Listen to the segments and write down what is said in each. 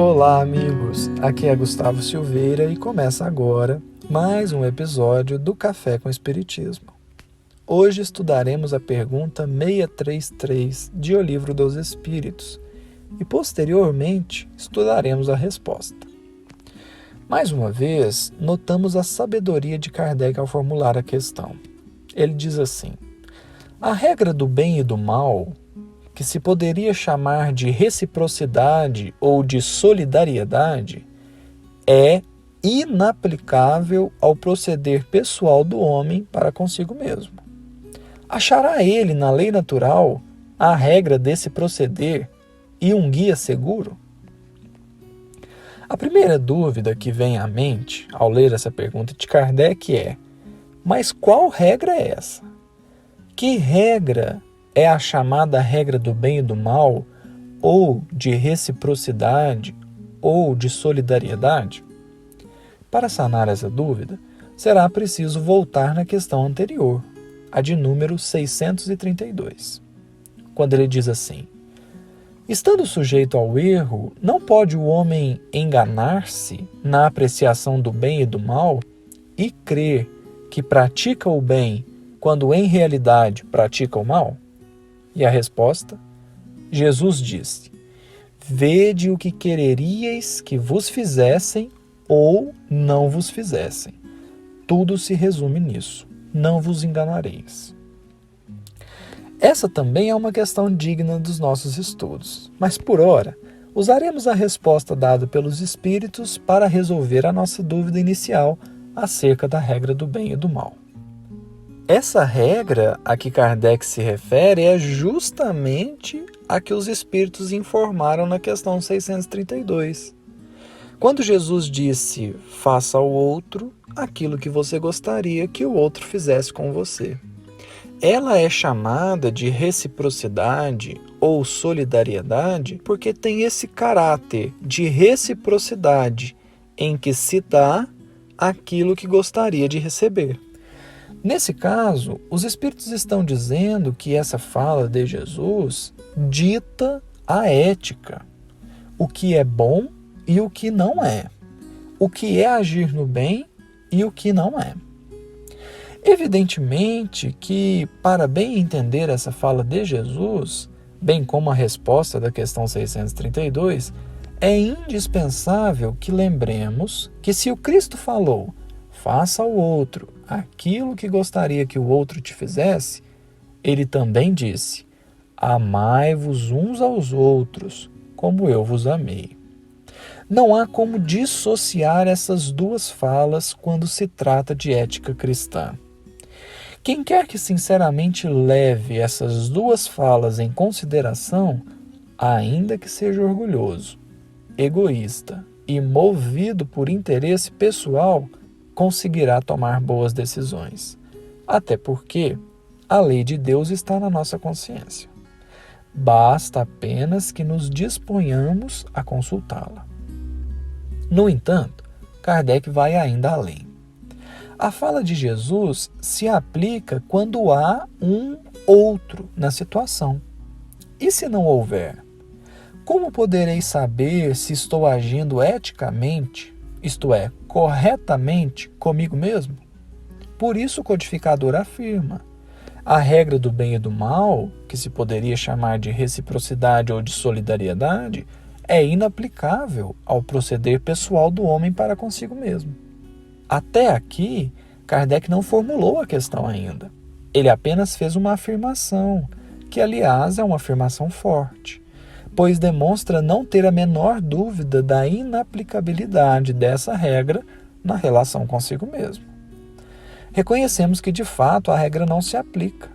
Olá, amigos! Aqui é Gustavo Silveira e começa agora mais um episódio do Café com Espiritismo. Hoje estudaremos a pergunta 633 de O Livro dos Espíritos e, posteriormente, estudaremos a resposta. Mais uma vez, notamos a sabedoria de Kardec ao formular a questão. Ele diz assim: a regra do bem e do mal, que se poderia chamar de reciprocidade ou de solidariedade, é inaplicável ao proceder pessoal do homem para consigo mesmo. Achará ele na lei natural a regra desse proceder e um guia seguro? A primeira dúvida que vem à mente ao ler essa pergunta de Kardec é: mas qual regra é essa? Que regra é a chamada regra do bem e do mal, ou de reciprocidade, ou de solidariedade? Para sanar essa dúvida, será preciso voltar na questão anterior, a de número 632, quando ele diz assim: estando sujeito ao erro, não pode o homem enganar-se na apreciação do bem e do mal e crer que pratica o bem quando em realidade pratica o mal? E a resposta? Jesus disse: vede o que quereríeis que vos fizessem ou não vos fizessem. Tudo se resume nisso: não vos enganareis. Essa também é uma questão digna dos nossos estudos, mas por ora usaremos a resposta dada pelos Espíritos para resolver a nossa dúvida inicial acerca da regra do bem e do mal. Essa regra a que Kardec se refere é justamente a que os Espíritos informaram na questão 632. Quando Jesus disse: faça ao outro aquilo que você gostaria que o outro fizesse com você. Ela é chamada de reciprocidade ou solidariedade porque tem esse caráter de reciprocidade em que se dá aquilo que gostaria de receber. Nesse caso, os Espíritos estão dizendo que essa fala de Jesus dita a ética, o que é bom e o que não é, o que é agir no bem e o que não é. Evidentemente que, para bem entender essa fala de Jesus, bem como a resposta da questão 632, é indispensável que lembremos que se o Cristo falou: faça ao outro aquilo que gostaria que o outro te fizesse, ele também disse: amai-vos uns aos outros, como eu vos amei. Não há como dissociar essas duas falas quando se trata de ética cristã. Quem quer que sinceramente leve essas duas falas em consideração, ainda que seja orgulhoso, egoísta e movido por interesse pessoal, conseguirá tomar boas decisões. Até porque a lei de Deus está na nossa consciência. Basta apenas que nos disponhamos a consultá-la. No entanto, Kardec vai ainda além. A fala de Jesus se aplica quando há um outro na situação. E se não houver? Como poderei saber se estou agindo eticamente, isto é, corretamente comigo mesmo? Por isso o codificador afirma: a regra do bem e do mal, que se poderia chamar de reciprocidade ou de solidariedade, é inaplicável ao proceder pessoal do homem para consigo mesmo. Até aqui, Kardec não formulou a questão ainda. Ele apenas fez uma afirmação, que aliás é uma afirmação forte, pois demonstra não ter a menor dúvida da inaplicabilidade dessa regra na relação consigo mesmo. Reconhecemos que, de fato, a regra não se aplica.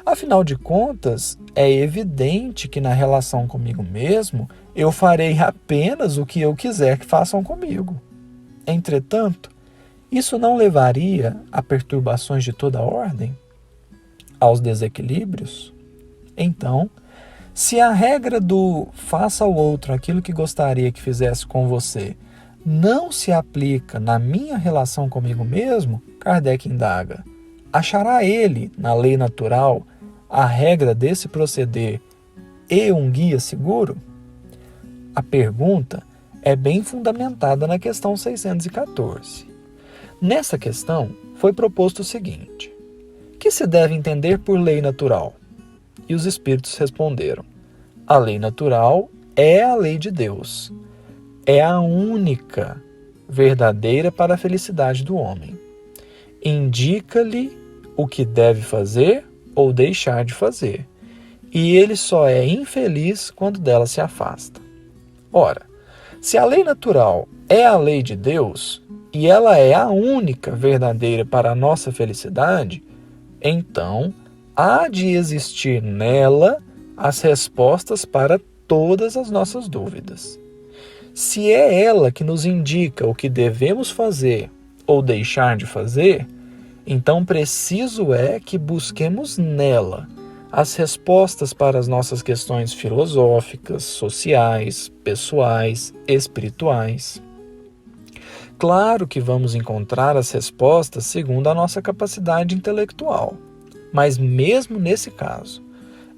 Afinal de contas, é evidente que na relação comigo mesmo, eu farei apenas o que eu quiser que façam comigo. Entretanto, isso não levaria a perturbações de toda ordem? Aos desequilíbrios? Então, se a regra do faça ao outro aquilo que gostaria que fizesse com você não se aplica na minha relação comigo mesmo, Kardec indaga: achará ele, na lei natural, a regra desse proceder e um guia seguro? A pergunta é bem fundamentada na questão 614. Nessa questão, foi proposto o seguinte: que se deve entender por lei natural? E os espíritos responderam: a lei natural é a lei de Deus. É a única verdadeira para a felicidade do homem. Indica-lhe o que deve fazer ou deixar de fazer, e ele só é infeliz quando dela se afasta. Ora, se a lei natural é a lei de Deus, e ela é a única verdadeira para a nossa felicidade, então há de existir nela as respostas para todas as nossas dúvidas. Se é ela que nos indica o que devemos fazer ou deixar de fazer, então preciso é que busquemos nela as respostas para as nossas questões filosóficas, sociais, pessoais, espirituais. Claro que vamos encontrar as respostas segundo a nossa capacidade intelectual, mas mesmo nesse caso,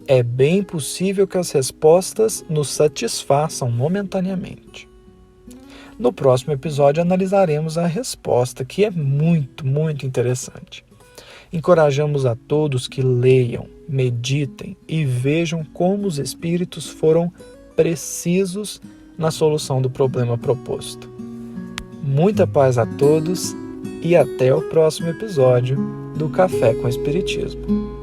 é bem possível que as respostas nos satisfaçam momentaneamente. No próximo episódio analisaremos a resposta, que é muito, muito interessante. Encorajamos a todos que leiam, meditem e vejam como os espíritos foram precisos na solução do problema proposto. Muita paz a todos e até o próximo episódio do Café com Espiritismo.